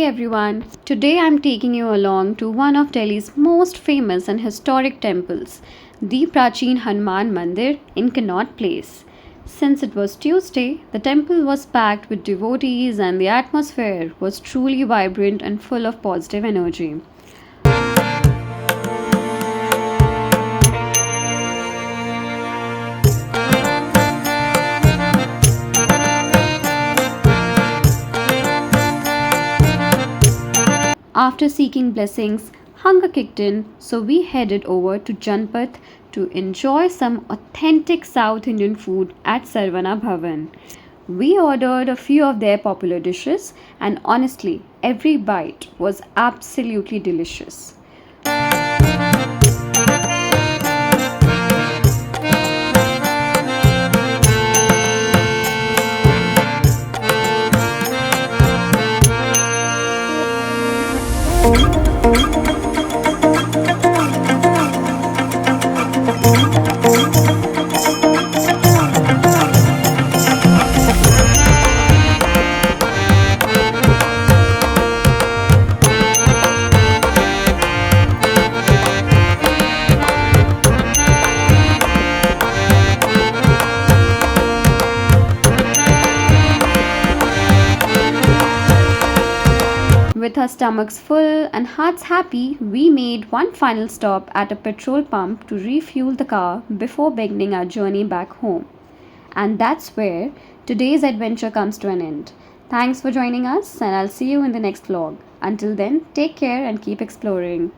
Hey everyone, today I'm taking you along to one of Delhi's most famous and historic temples, the Prachin Hanuman Mandir in Connaught Place. Since it was Tuesday, the temple was packed with devotees and the atmosphere was truly vibrant and full of positive energy. After seeking blessings, hunger kicked in, so we headed over to Janpath to enjoy some authentic South Indian food at Saravana Bhavan. We ordered a few of their popular dishes, and honestly, every bite was absolutely delicious. With our stomachs full and hearts happy, we made one final stop at a petrol pump to refuel the car before beginning our journey back home. And that's where today's adventure comes to an end. Thanks for joining us, and I'll see you in the next vlog. Until then, take care and keep exploring.